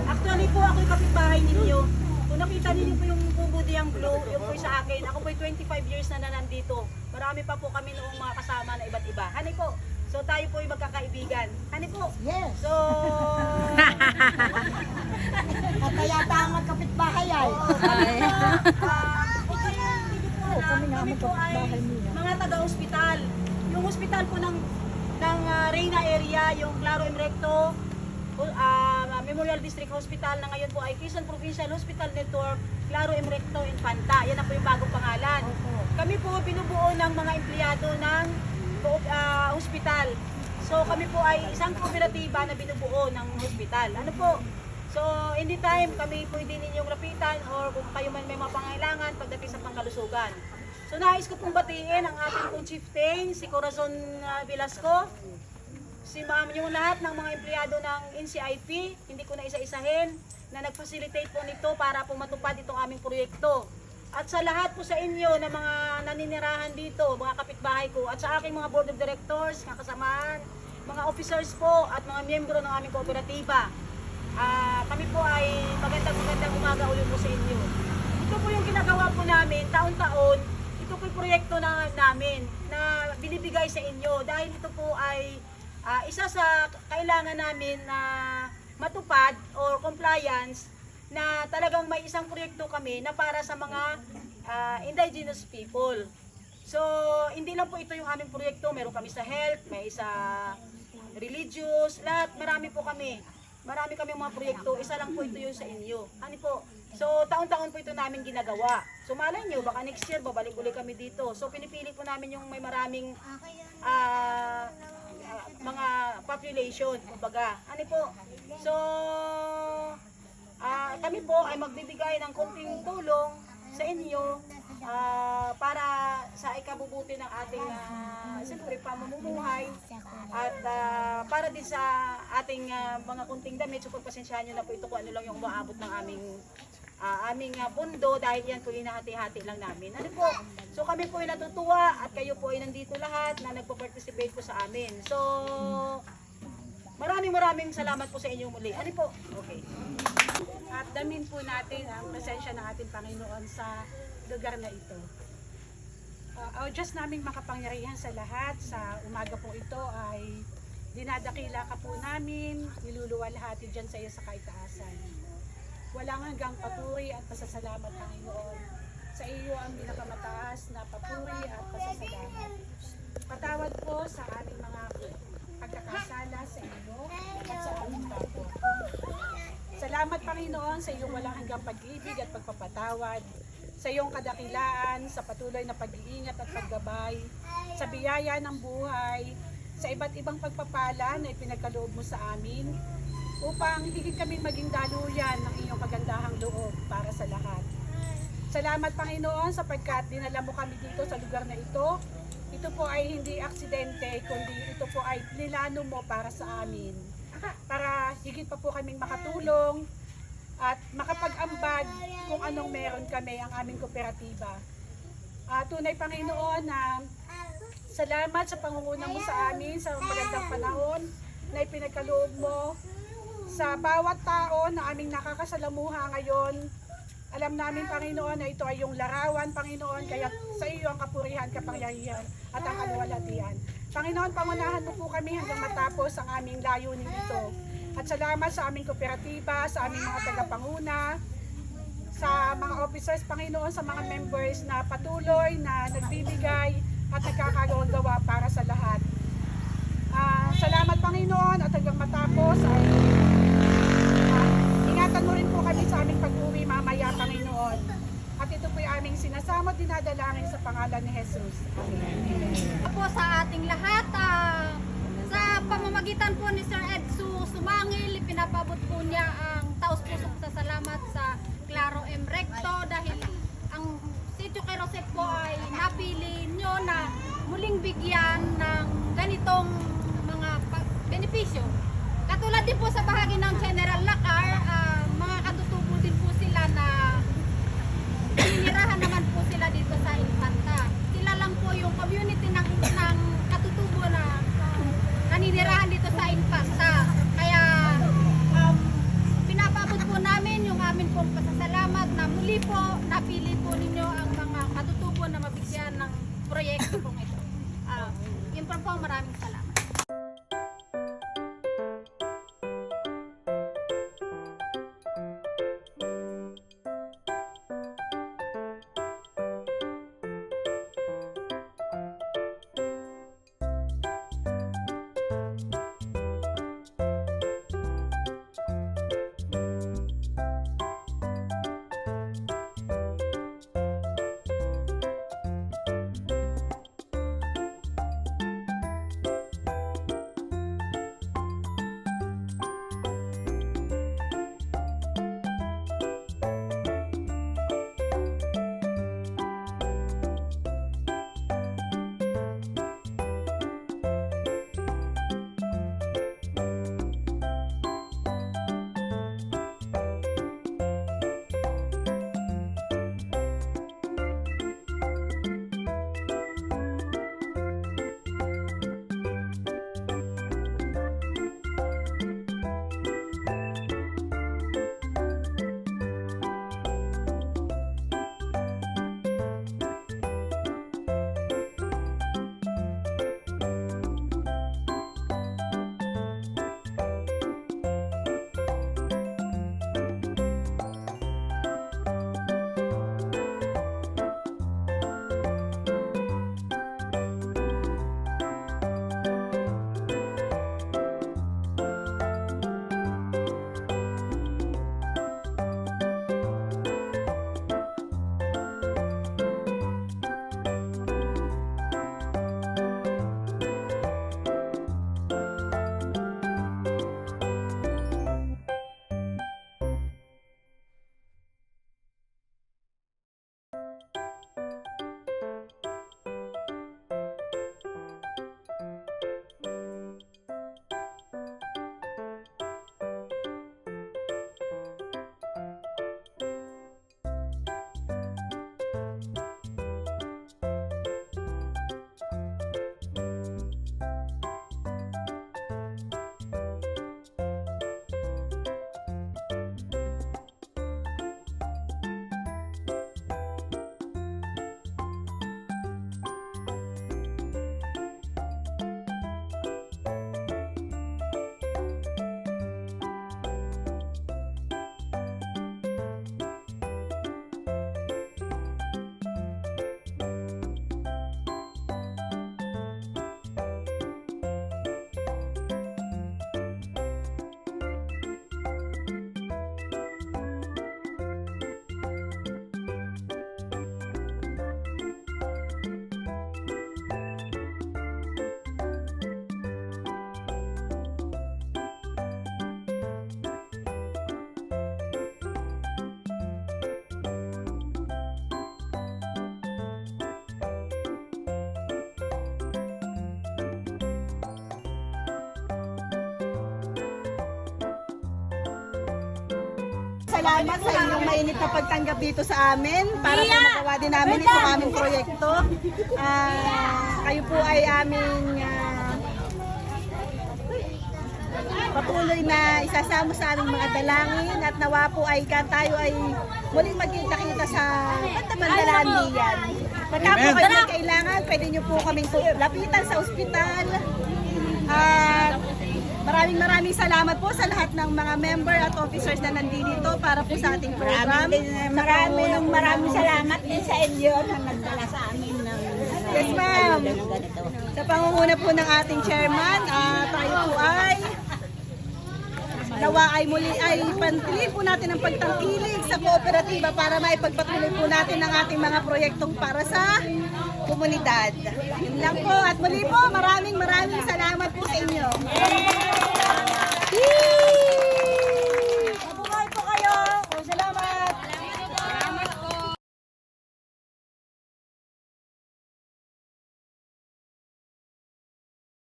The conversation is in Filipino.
Actually po, ako yung kapitbahay ninyo. Kung nakita ninyo po yung Pugo Diyang Blue, yung po sa akin, ako po 25 years na nandito. Marami pa po kami noong mga kasama na iba't iba. Hani po, so tayo po yung magkakaibigan. Hani po. Yes. So, At kaya tama kapitbahay ay. kami po ay mga taga-hospital. Yung hospital po ng Reyna area, yung Claro M. Recto, Memorial District Hospital na ngayon po ay Quezon Provincial Hospital Network, Claro M. Recto, Infanta. Yan na po yung bagong pangalan. Kami po binubuo ng mga empleyado ng hospital. So kami po ay isang kooperatiba na binubuo ng hospital. Ano po? So anytime kami pwede ninyong lapitan or kung kayo man may mga pangailangan pagdating sa pangkalusugan. So nais ko pong batiin ang ating pong chieftain, si Corazon Velasco, si ma'am, yung lahat ng mga empleyado ng NCIP, hindi ko na isa-isahin, na nag-facilitate po nito para po matupad itong aming proyekto. At sa lahat po sa inyo na mga naninirahan dito, mga kapitbahay ko, at sa aking mga board of directors, mga kasamahan, mga officers po, at mga miyembro ng aming kooperatiba, kami po ay magandang umaga ulit po sa inyo. Ito po yung ginagawa po namin, taon-taon, ito po yung proyekto namin na binibigay sa inyo dahil ito po ay isa sa kailangan namin na matupad or compliance na talagang may isang proyekto kami na para sa mga indigenous people. So, hindi lang po ito yung aming proyekto, meron kami sa health, may sa religious, lahat, marami po kami. Marami kami mga proyekto, isa lang po ito yung sa inyo. Ano po? So, taon-taon po ito namin ginagawa. So, malay nyo, baka next year, babalik ulit kami dito. So, pinipili po namin yung may maraming mga population, kumbaga. Ano po? So, kami po ay magbibigay ng konting tulong sa inyo para sa ikabubuti ng ating siyempre pamumuhay at para din sa ating mga kunting damit. So pagpasensyahan nyo na po ito kung ano lang yung umaabot ng aming pundo dahil yan po hinahati-hati lang namin. Ano po? So kami po ay natutuwa at kayo po ay nandito lahat na nagpo-participate po sa amin. So maraming salamat po sa inyong muli. Ano po? Okay. At damin po natin ang presensya ng ating Panginoon sa lugar na ito. Ang Diyos naming makapangyarihan sa lahat, sa umaga po ito ay dinadakila ka po namin, niluluwalhati dyan sa iyo sa kaitaasan. Walang hanggang papuri at pasasalamat, Panginoon. Sa iyo ang pinakamataas na papuri at pasasalamat. Patawad po sa aming mga pagkakasala sa iyo at sa aming kapwa. Salamat, Panginoon, sa iyong walang hanggang pag-ibig at pagpapatawad, sa iyong kadakilaan, sa patuloy na pag-iingat at paggabay, sa biyaya ng buhay, sa iba't ibang pagpapala na ipinagkaloob mo sa amin, upang higit kami maging daluyan ng iyong kagandahang loob para sa lahat. Salamat, Panginoon, sapagkat dinala mo kami dito sa lugar na ito. Ito po ay hindi aksidente, kundi ito po ay nilano mo para sa amin. Para higit pa po kaming makatulong at makapag-ambag kung anong meron kami ang aming kooperatiba. Tunay, Panginoon, na salamat sa pangunguna mo sa amin sa magandang panahon na ipinagkaloob mo sa bawat tao na aming nakakasalamuha ngayon. Alam namin, Panginoon, na ito ay yung larawan, Panginoon, kaya sa iyo ang kapurihan, kapangyarihan at ang kaluwalhatian. Panginoon, pangunahan mo po kami hanggang matapos ang aming layunin ito. At salamat sa aming kooperatiba, sa aming mga tagapanguna, sa mga officers, Panginoon, sa mga members na patuloy na nagbibigay at nagkakagawa para sa lahat. Salamat, Panginoon, at hanggang matapos ay ingatan mo rin po kami sa aming pag-uwi mamaya, Panginoon. At ito po yung aming sinasamo at dinadalangin sa pangalan ni Jesus. Amen. Po sa ating lahat, sa pamamagitan po ni Sir Edsu Sumangil, pinapabot po niya ang taos-pusong salamat sa Claro M. Recto dahil ang Sitio Quezon po ay napili nyo na muling bigyan ng ganitong mga benepisyo. Katulad din po sa bahagi ng General Lacar, mga katutubo din po sila na ninirahan naman po sila dito sa Infanta. Sila lang po yung community ng katutubo na naninirahan dito sa Infanta. Kaya pong pasasalamat na muli po napili po ninyo ang mga katutubo na mabigyan ng proyekto pong ito. Yun po, maraming salamat. Salamat sa inyong mainit na pagtanggap dito sa amin para po magawa din namin itong aming proyekto. Kayo po ay aming patuloy na isasama sa aming mga dalangin at nawa po ay tayo ay muling magkita-kita sa Bandalaan Liyan. Pagka po kayo may kailangan, pwede nyo po kaming lapitan sa ospital. At maraming salamat po sa lahat ng mga member at officers na nandito para po sa ating program. Maraming salamat din sa inyo na nagdala sa amin ng Yes, ma'am. ganito. Sa pangunguna po ng ating chairman, tayo po ay nawa ay muli ay pantili po natin ang pagtangkilig sa kooperatiba para maipagpatuloy po natin ang ating mga proyektong para sa komunidad. Yun lang po at muli po maraming salamat po sa inyo.